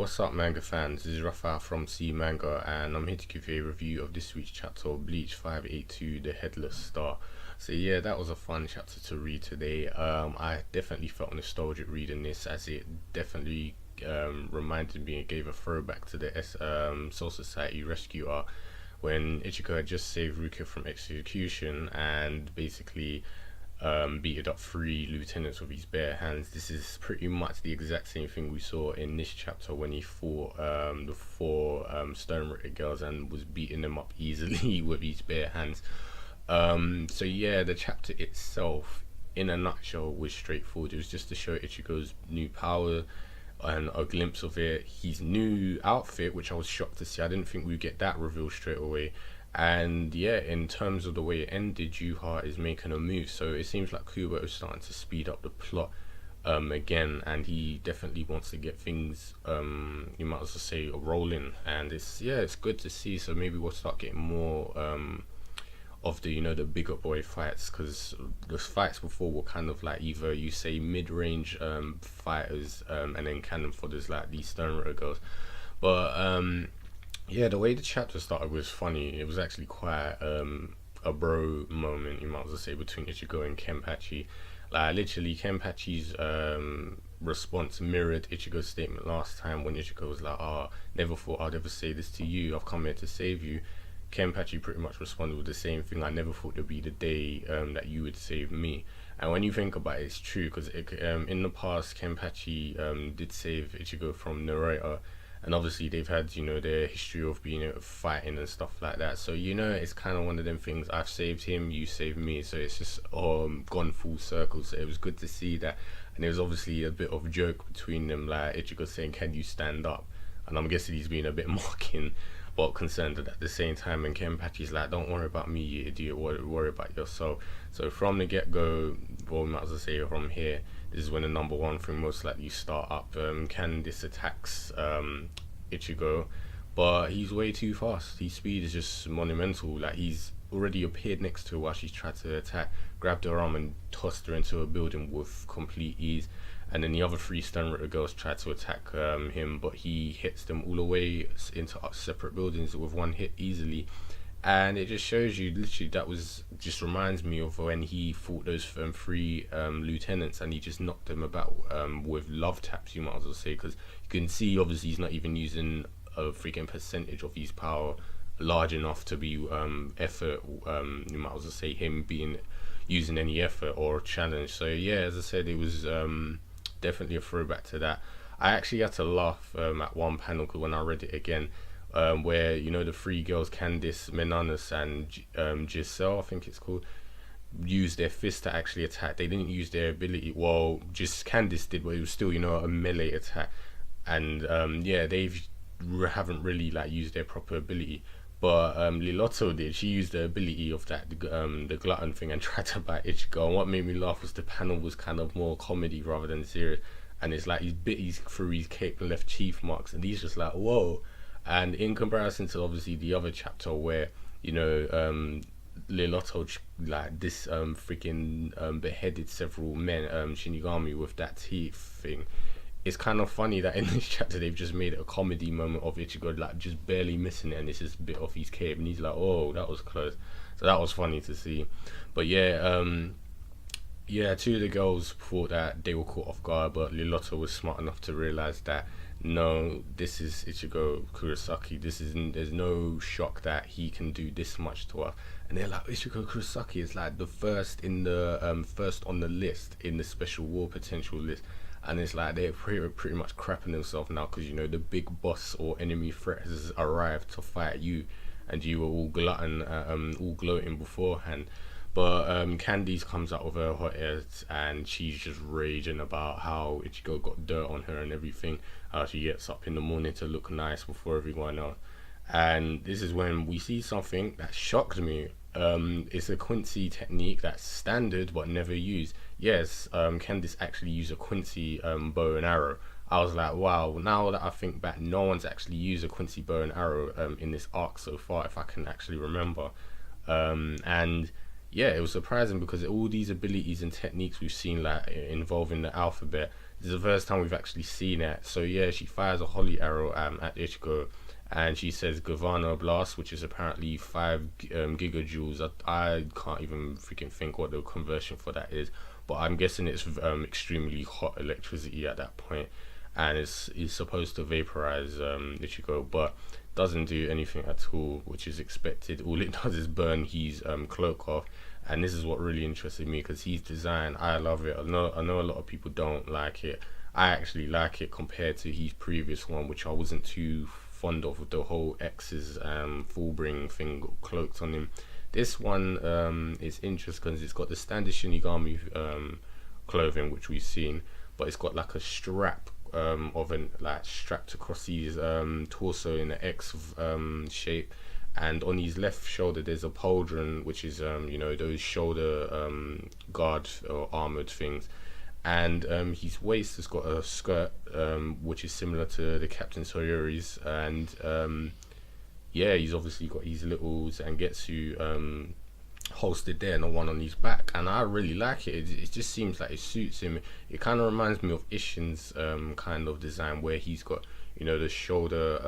What's up, manga fans? This is Rafa from C Manga, and I'm here to give you a review of this week's chapter of Bleach 582, The Headless Star. So yeah, that was a fun chapter to read today. I definitely felt nostalgic reading this, as it definitely reminded me, it gave a throwback to the Soul Society rescue arc when Ichigo had just saved Rukia from execution and basically beated up three lieutenants with his bare hands. This is pretty much the exact same thing we saw in this chapter when he fought the four Sternritter girls and was beating them up easily with his bare hands. So yeah, the chapter itself, in a nutshell, was straightforward. It was just to show Ichigo's new power and a glimpse of it. His new outfit, which I was shocked to see. I didn't think we'd get that reveal straight away. And yeah, in terms of the way it ended, Juha is making a move, so it seems like Kubo is starting to speed up the plot again, and he definitely wants to get things you might as well say rolling. And it's good to see. So maybe we'll start getting more of the the bigger boy fights, because the fights before were kind of like either you say mid-range fighters and then cannon fodders like these Sternritter girls. But yeah, the way the chapter started was funny. It was actually quite a bro moment, you might as well say, between Ichigo and Kenpachi. Like literally, Kenpachi's response mirrored Ichigo's statement last time when Ichigo was like, never thought I'd ever say this to you. I've come here to save you." Kenpachi pretty much responded with the same thing. "I never thought there'd be the day that you would save me." And when you think about it, it's true, because in the past, Kenpachi did save Ichigo from narrator, and obviously they've had their history of being fighting and stuff like that. So it's kind of one of them things. I've saved him, you saved me. So it's just gone full circle. So it was good to see that, and there was obviously a bit of a joke between them, like Ichigo saying, "Can you stand up?" And I'm guessing he's being a bit mocking but concerned at the same time, and Kenpachi's like, "Don't worry about me, you idiot, worry about yourself." So from the get-go, well, we might as well say from here, this is when the number one thing most likely start up. Candice attacks Ichigo, but he's way too fast. His speed is just monumental. Like, he's already appeared next to her while she's tried to attack, grabbed her arm and tossed her into a building with complete ease. And then the other three Sternritter girls tried to attack him, but he hits them all the way into separate buildings with one hit easily. And it just shows you, literally, that was just reminds me of when he fought those three lieutenants, and he just knocked them about with love taps, you might as well say, because you can see obviously he's not even using a freaking percentage of his power large enough to be effort. You might as well say him being using any effort or challenge. So yeah, as I said, it was definitely a throwback to that. I actually had to laugh at one panel when I read it again, where the three girls, Candice, Menanas and Giselle, I think it's called, used their fist to actually attack. They didn't use their ability. Well, just Candice did, but it was still a melee attack. And yeah, haven't really used their proper ability. But Lilotto did. She used the ability of that the glutton thing and tried to bite Ichigo. And what made me laugh was the panel was kind of more comedy rather than serious. And it's like he's bit through his cape and left chief marks, and he's just like, whoa. And in comparison to obviously the other chapter where Lilotto freaking beheaded several men, Shinigami, with that teeth thing. It's kind of funny that in this chapter they've just made it a comedy moment of Ichigo just barely missing it, and it's just a bit off his cape, and he's like, "Oh, that was close." So that was funny to see. But yeah, two of the girls thought that they were caught off guard, but Lilotto was smart enough to realize that no, this is Ichigo Kurosaki. There's no shock that he can do this much to us. And they're like, Ichigo Kurosaki is like the first in the first on the list in the special war potential list. And it's like they're pretty much crapping themselves now, because the big boss or enemy threat has arrived to fight you, and you were all gloating beforehand. But Candice comes out with her hot air, and she's just raging about how Ichigo got dirt on her and everything. How she gets up in the morning to look nice before everyone else. And this is when we see something that shocked me. It's a Quincy technique that's standard but never used. Yes, Candice actually used a Quincy bow and arrow. I was like, wow, now that I think back, no one's actually used a Quincy bow and arrow in this arc so far, if I can actually remember. And yeah, it was surprising because all these abilities and techniques we've seen like involving the alphabet, this is the first time we've actually seen it. So yeah, she fires a holy arrow at Ichigo, and she says Gavana Blast, which is apparently 5 gigajoules. I can't even freaking think what the conversion for that is, but I'm guessing it's extremely hot electricity at that point, and it's supposed to vaporize Ichigo, but doesn't do anything at all, which is expected. All it does is burn his cloak off, and this is what really interested me because his design, I love it. I know a lot of people don't like it. I actually like it compared to his previous one, which I wasn't too fond of, with the whole X's full bring thing cloaked on him. This one is interesting because it's got the standard Shinigami clothing, which we've seen, but it's got like a strap of an like strapped across his torso in an X shape, and on his left shoulder there's a pauldron, which is you know, those shoulder guard or armored things, and his waist has got a skirt which is similar to the Captain Sayori's, and yeah, he's obviously got his little Zangetsu holstered there and the one on his back, and I really like it. It just seems like it suits him. It kind of reminds me of Ishin's kind of design, where he's got, you know, the shoulder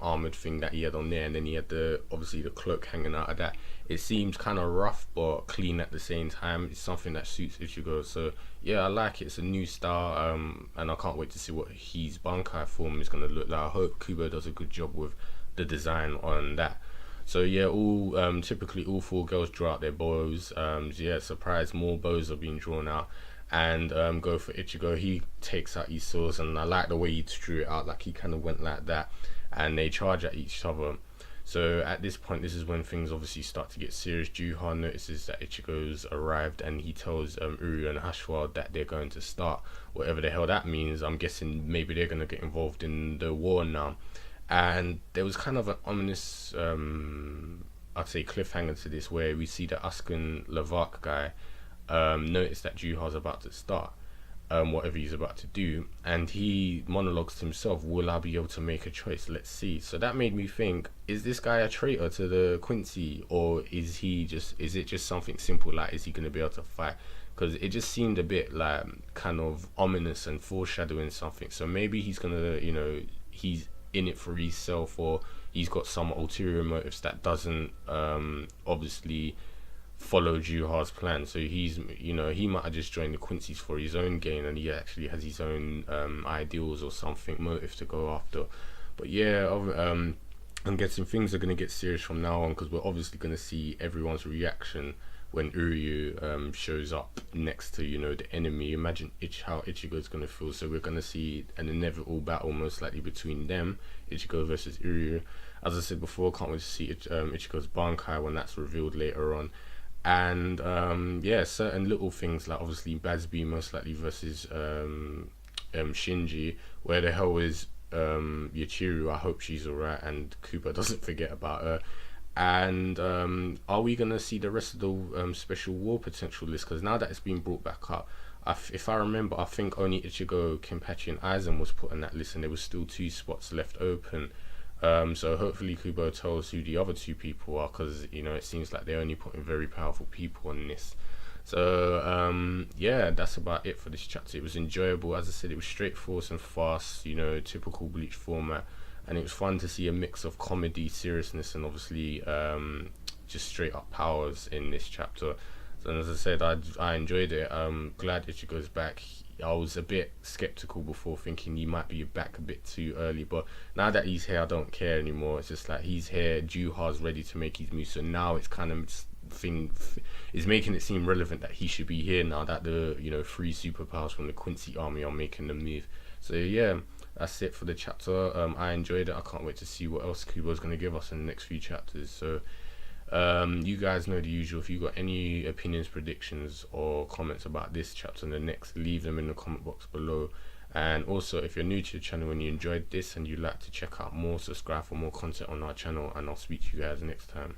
armored thing that he had on there, and then he had obviously the cloak hanging out of that. It seems kind of rough but clean at the same time. It's something that suits Ichigo, so yeah, I like it. It's a new style, and I can't wait to see what his Bankai form is going to look like. I hope Kubo does a good job with the design on that. So yeah, typically all 4 girls draw out their bows. So yeah, surprise, more bows are being drawn out, and go for Ichigo. He takes out his swords, and I like the way he drew it out, like he kind of went like that, and they charge at each other. So at this point, this is when things obviously start to get serious. Juha notices that Ichigo's arrived, and he tells Uru and Hashwell that they're going to start whatever the hell that means. I'm guessing maybe they're going to get involved in the war now. And there was kind of an ominous, I'd say, cliffhanger to this, where we see the Asken Lavak guy notice that Juha's about to start whatever he's about to do, and he monologues to himself, will I be able to make a choice? Let's see. So that made me think, is this guy a traitor to the Quincy, or is it just something simple, like is he going to be able to fight? Because it just seemed a bit like kind of ominous and foreshadowing something. So maybe he's going to, you know, he's in it for himself, or he's got some ulterior motives that doesn't obviously follow Juha's plan. So he's, you know, he might have just joined the Quincy's for his own gain, and he actually has his own ideals or something, motive to go after. But yeah, I'm guessing things are going to get serious from now on, because we're obviously going to see everyone's reaction when Uryu shows up next to, you know, the enemy. Imagine how Ichigo's going to feel. So we're going to see an inevitable battle, most likely between them, Ichigo versus Uryu. As I said before, can't wait to see Ichigo's Bankai when that's revealed later on. And yeah, certain little things, like obviously Bazby most likely versus Shinji. Where the hell is Yachiru? I hope she's alright and Kubo doesn't forget about her. And are we gonna see the rest of the special war potential list? Because now that it's been brought back up, if I remember, I think only Ichigo, Kenpachi and Aizen was put on that list, and there was still 2 spots left open. So hopefully Kubo tells who the other 2 people are, because, you know, it seems like they're only putting very powerful people on this. So yeah, that's about it for this chapter. It was enjoyable. As I said, it was straightforward and fast, you know, typical Bleach format. And it was fun to see a mix of comedy, seriousness, and obviously just straight up powers in this chapter. So, and as I said, I enjoyed it. I'm glad Ichigo's back. I was a bit skeptical before, thinking he might be back a bit too early, but now that he's here, I don't care anymore. It's just like he's here, Juha's ready to make his move, so now it's kind of is making it seem relevant that he should be here now that the, you know, 3 superpowers from the Quincy army are making the move. So yeah, that's it for the chapter. I enjoyed it. I can't wait to see what else Kubo's going to give us in the next few chapters. So you guys know the usual. If you got any opinions, predictions or comments about this chapter and the next, leave them in the comment box below. And also, if you're new to the channel and you enjoyed this and you'd like to check out more, subscribe for more content on our channel, and I'll speak to you guys next time.